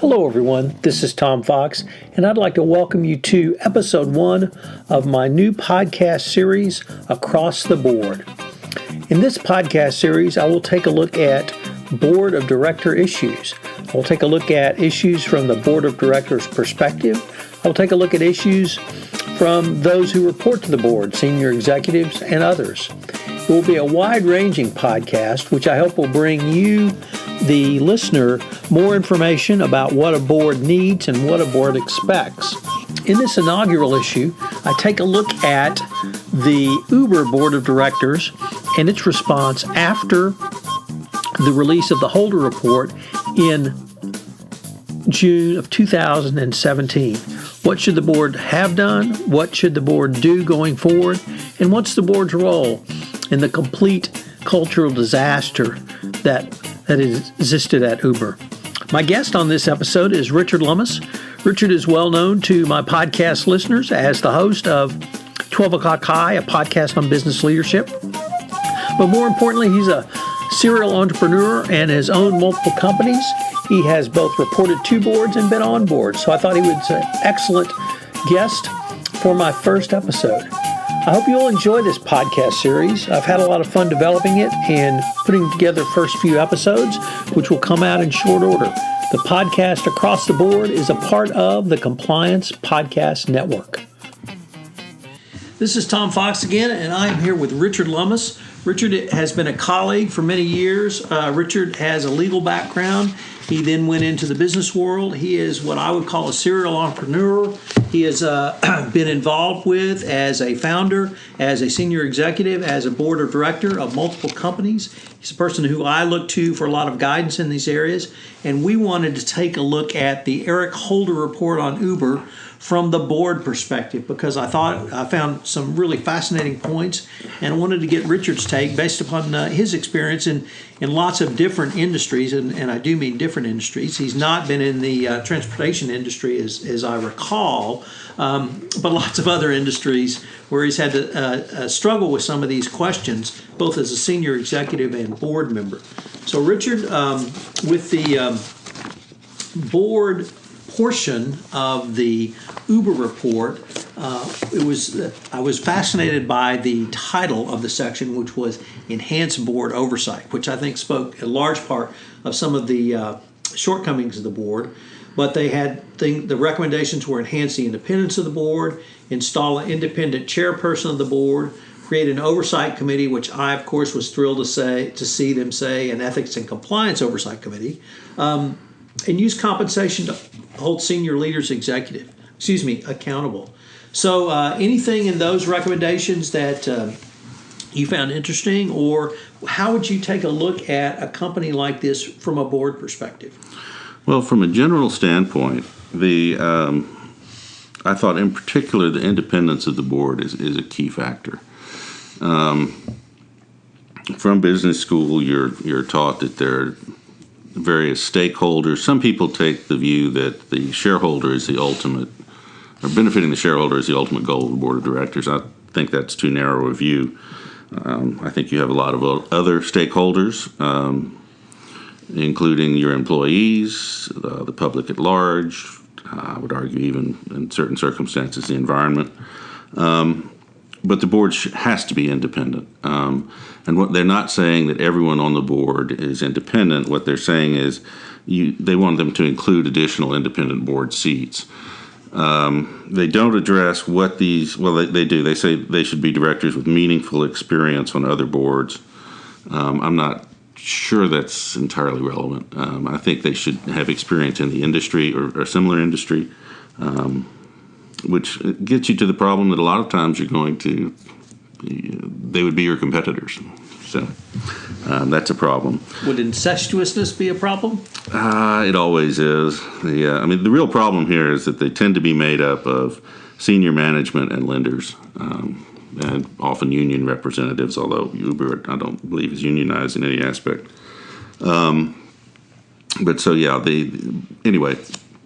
Hello everyone, this is Tom Fox, and I'd like to welcome you to episode 1 of my new podcast series, Across the Board. In this podcast series, I will take a look at board of director issues. I will take a look at issues from the board of directors' perspective. I will take a look at issues from those who report to the board, senior executives and others. It will be a wide-ranging podcast, which I hope will bring you, the listener, more information about what a board needs and what a board expects. In this inaugural issue, I take a look at the Uber Board of Directors and its response after the release of the Holder Report in June of 2017. What should the board have done? What should the board do going forward? And what's the board's role in the complete cultural disaster that existed at Uber? My guest on this episode is Richard Lummis. Richard is well known to my podcast listeners as the host of 12 O'Clock High, a podcast on business leadership. But more importantly, he's a serial entrepreneur and has owned multiple companies. He has both reported to boards and been on boards, so I thought he was an excellent guest for my first episode. I hope you'll enjoy this podcast series. I've had a lot of fun developing it and putting together the first few episodes, which will come out in short order. The podcast Across the Board is a part of the Compliance Podcast Network. This is Tom Fox again, and I am here with Richard Lummis. Richard has been a colleague for many years. Richard has a legal background. He then went into the business world. He is what I would call a serial entrepreneur. He has been involved with as a founder, as a senior executive, as a board of director of multiple companies. He's a person who I look to for a lot of guidance in these areas. And we wanted to take a look at the Eric Holder report on Uber from the board perspective, because I found some really fascinating points, and I wanted to get Richard's take based upon his experience in lots of different industries, and I do mean different industries. He's not been in the transportation industry, as I recall, but lots of other industries where he's had to struggle with some of these questions, both as a senior executive and board member. So Richard, with the board portion of the Uber report, I was fascinated by the title of the section, which was Enhanced Board Oversight, which I think spoke in large part of some of the shortcomings of the board. But they had the recommendations were enhance the independence of the board, install an independent chairperson of the board, create an oversight committee, which I, of course, was thrilled to see them say an ethics and compliance oversight committee, and use compensation to hold senior leaders accountable. So anything in those recommendations that you found interesting, or how would you take a look at a company like this from a board perspective? Well, from a general standpoint, I thought in particular the independence of the board is a key factor. From business school, you're taught that there are various stakeholders. Some people take the view that the shareholder is the ultimate, or benefiting the shareholder is the ultimate goal of the board of directors. I think that's too narrow a view. I think you have a lot of other stakeholders, including your employees, the public at large, I would argue even in certain circumstances the environment. But the board has to be independent. And what they're not saying that everyone on the board is independent. What they're saying is they want them to include additional independent board seats. They don't address what they do. They say they should be directors with meaningful experience on other boards. I'm not sure that's entirely relevant. I think they should have experience in the industry or a similar industry, which gets you to the problem that a lot of times they would be your competitors. So that's a problem. Would incestuousness be a problem? It always is. The real problem here is that they tend to be made up of senior management and lenders, and often union representatives, although Uber, I don't believe, is unionized in any aspect. Anyway,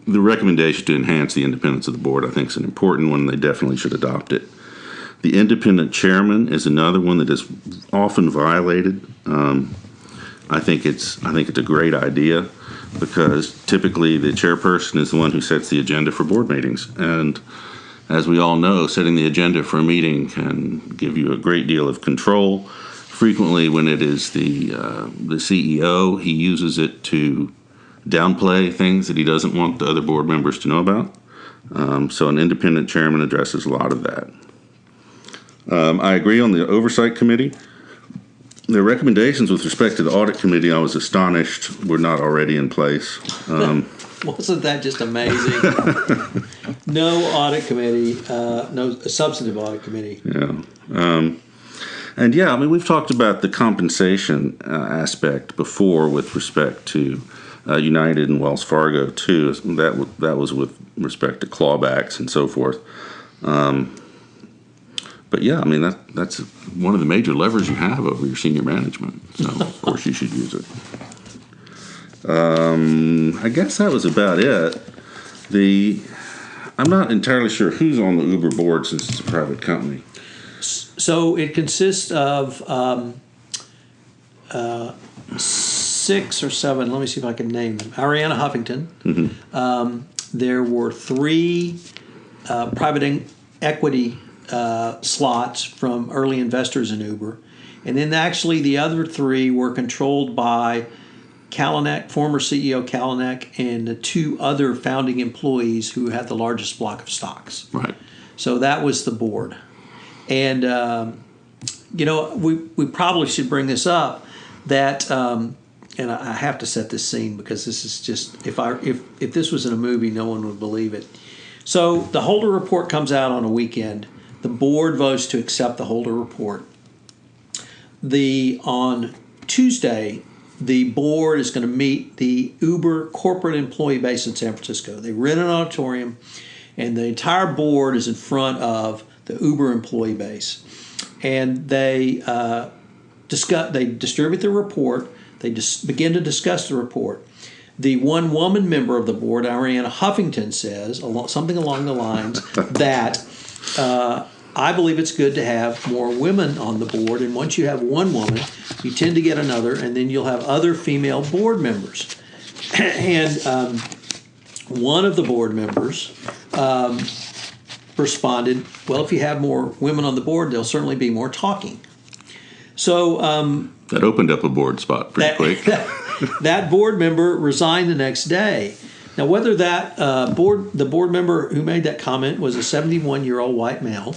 the recommendation to enhance the independence of the board, I think, is an important one. They definitely should adopt it. The independent chairman is another one that is often violated. I think it's a great idea, because typically the chairperson is the one who sets the agenda for board meetings. And as we all know, setting the agenda for a meeting can give you a great deal of control. Frequently, when it is the CEO, he uses it to downplay things that he doesn't want the other board members to know about. So an independent chairman addresses a lot of that. I agree on the oversight committee. The recommendations with respect to the audit committee, I was astonished were not already in place. Wasn't that just amazing? No audit committee, no substantive audit committee. Yeah. And yeah, I mean, we've talked about the compensation aspect before with respect to United and Wells Fargo too. That was with respect to clawbacks and so forth. But yeah, I mean that's one of the major levers you have over your senior management. So of course you should use it. I guess that was about it. I'm not entirely sure who's on the Uber board since it's a private company. So it consists of 6 or 7. Let me see if I can name them. Arianna Huffington. Mm-hmm. There were 3 private equity slots from early investors in Uber. And then actually the other 3 were controlled by Kalanick, former CEO Kalanick, and the 2 other founding employees who had the largest block of stocks. Right. So that was the board. And, we probably should bring this up that, and I have to set this scene because this is just, if this was in a movie, no one would believe it. So the Holder report comes out on a weekend. The board votes to accept the Holder report. On Tuesday, the board is going to meet the Uber corporate employee base in San Francisco. They rent an auditorium, and the entire board is in front of the Uber employee base. And they distribute the report. They begin to discuss the report. The one-woman member of the board, Arianna Huffington, says something along the lines that I believe it's good to have more women on the board, and once you have one woman, you tend to get another, and then you'll have other female board members. And one of the board members responded, well, if you have more women on the board, there'll certainly be more talking. So that opened up a board spot pretty quick. That board member resigned the next day. Now, whether that the board member who made that comment was a 71-year-old white male,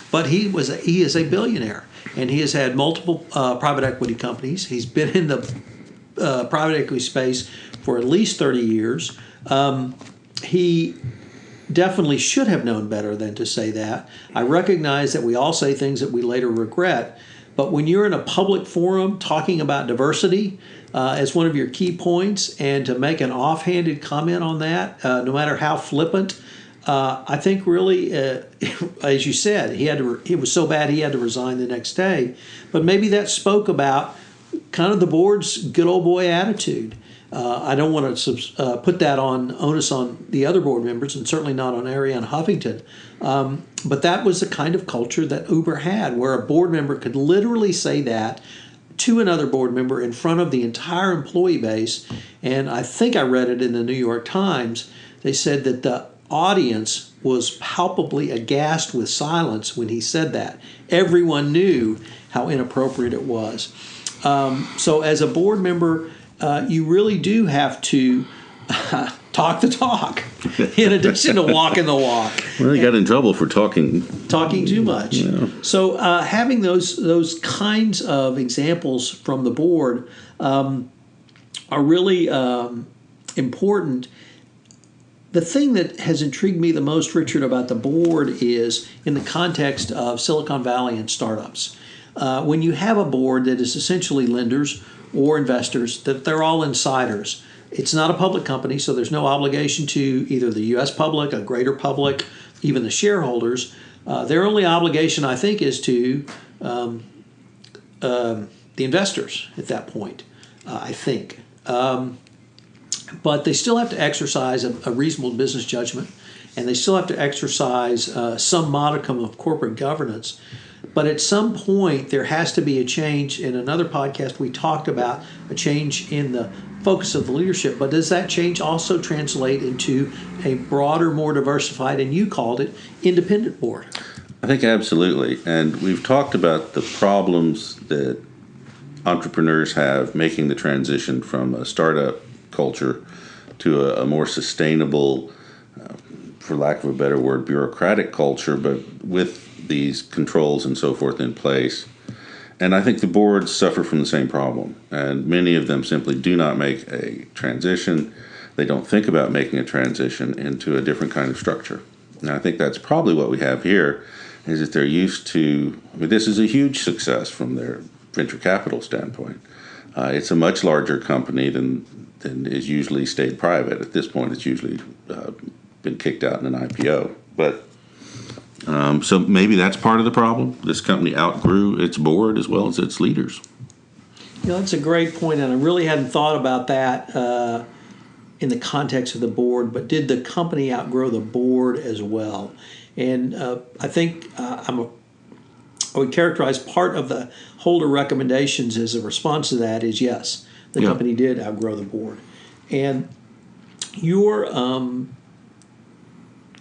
but he is a billionaire, and he has had multiple private equity companies. He's been in the private equity space for at least 30 years. He definitely should have known better than to say that. I recognize that we all say things that we later regret, but when you're in a public forum talking about diversity as one of your key points, and to make an offhanded comment on that, no matter how flippant, I think really, as you said, it was so bad he had to resign the next day. But maybe that spoke about kind of the board's good old boy attitude. I don't want to put that onus on the other board members, and certainly not on Arianna Huffington. But that was the kind of culture that Uber had, where a board member could literally say that to another board member in front of the entire employee base. And I think I read it in the New York Times. They said that the audience was palpably aghast with silence when he said that. Everyone knew how inappropriate it was. So as a board member, you really do have to talk the talk, in addition to walking the walk. Well, he got in trouble for talking too much. Yeah. So having those kinds of examples from the board are really important. The thing that has intrigued me the most, Richard, about the board is in the context of Silicon Valley and startups. When you have a board that is essentially lenders or investors, that they're all insiders. It's not a public company, so there's no obligation to either the U.S. public, a greater public, even the shareholders. Their only obligation, I think, is to the investors at that point, I think. But they still have to exercise a reasonable business judgment, and they still have to exercise some modicum of corporate governance. But at some point, there has to be a change. In another podcast, we talked about a change in the focus of the leadership, but does that change also translate into a broader, more diversified, and you called it, independent board? I think absolutely. And we've talked about the problems that entrepreneurs have making the transition from a startup culture to a more sustainable, for lack of a better word, bureaucratic culture, but with these controls and so forth in place. And I think the boards suffer from the same problem. And many of them simply do not make a transition. They don't think about making a transition into a different kind of structure. And I think that's probably what we have here, is that they're used to, this is a huge success from their venture capital standpoint. It's a much larger company than is usually stayed private. At this point, it's usually been kicked out in an IPO. But so maybe that's part of the problem. This company outgrew its board as well as its leaders. That's a great point, and I really hadn't thought about that in the context of the board, but did the company outgrow the board as well? And I think I would characterize part of the Holder recommendations as a response to that is yes, the company did outgrow the board. And your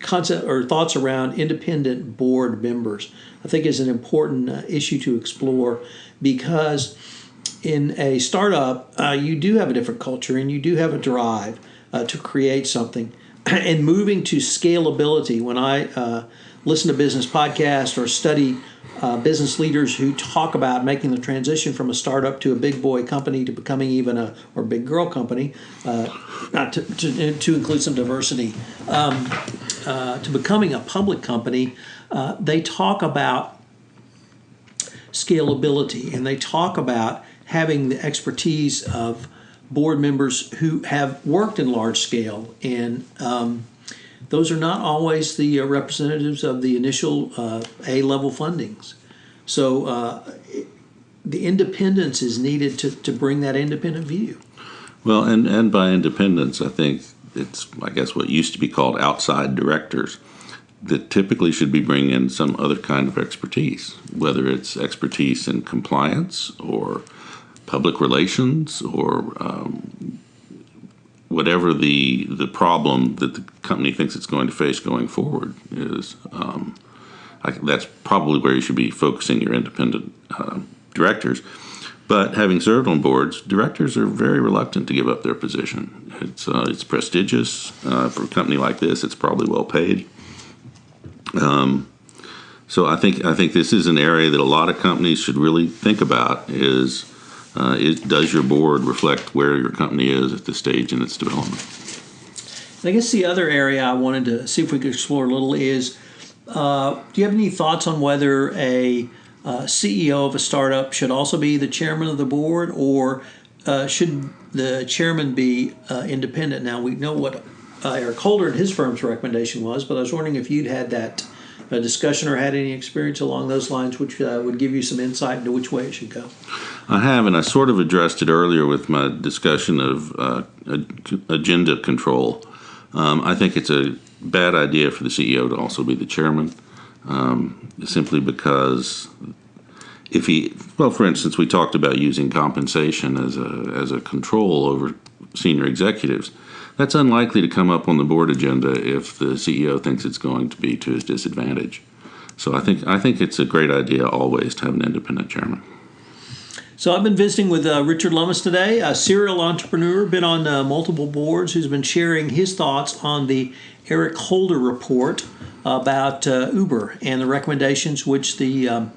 concept or thoughts around independent board members, I think, is an important issue to explore, because in a startup, you do have a different culture and you do have a drive to create something. And moving to scalability, when I listen to business podcasts or study business leaders who talk about making the transition from a startup to a big boy company to becoming even or big girl company, not to include some diversity, to becoming a public company, they talk about scalability, and they talk about having the expertise of board members who have worked in large scale, and those are not always the representatives of the initial A-level fundings. So the independence is needed to bring that independent view. Well, and by independence, I think it's, I guess, what used to be called outside directors that typically should be bringing in some other kind of expertise, whether it's expertise in compliance or public relations or whatever the problem that the company thinks it's going to face going forward is. That's probably where you should be focusing your independent directors. But having served on boards, directors are very reluctant to give up their position. It's prestigious for a company like this. It's probably well paid. So I think this is an area that a lot of companies should really think about. Does your board reflect where your company is at this stage in its development? And I guess the other area I wanted to see if we could explore a little is, do you have any thoughts on whether a CEO of a startup should also be the chairman of the board, or should the chairman be independent? Now, we know what Eric Holder and his firm's recommendation was, but I was wondering if you'd had that discussion or had any experience along those lines, which would give you some insight into which way it should go. I have, and I sort of addressed it earlier with my discussion of agenda control. I think it's a bad idea for the CEO to also be the chairman, simply because for instance, we talked about using compensation as a control over senior executives. That's unlikely to come up on the board agenda if the CEO thinks it's going to be to his disadvantage. So I think it's a great idea always to have an independent chairman. So I've been visiting with Richard Lummis today, a serial entrepreneur, been on multiple boards, who's been sharing his thoughts on the Eric Holder report about Uber and the recommendations which the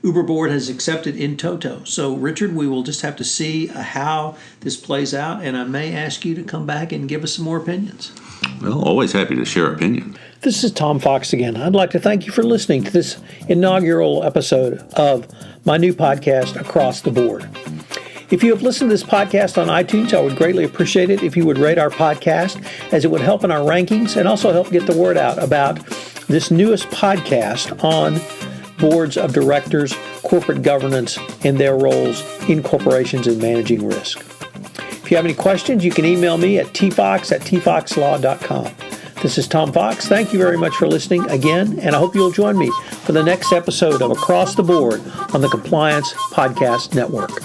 Uber board has accepted in toto. So, Richard, we will just have to see how this plays out, and I may ask you to come back and give us some more opinions. Well, always happy to share opinion. This is Tom Fox again. I'd like to thank you for listening to this inaugural episode of my new podcast, Across the Board. If you have listened to this podcast on iTunes, I would greatly appreciate it if you would rate our podcast, as it would help in our rankings and also help get the word out about this newest podcast on boards of directors, corporate governance, and their roles in corporations and managing risk. If you have any questions, you can email me at tfox@tfoxlaw.com. This is Tom Fox. Thank you very much for listening again, and I hope you'll join me for the next episode of Across the Board on the Compliance Podcast Network.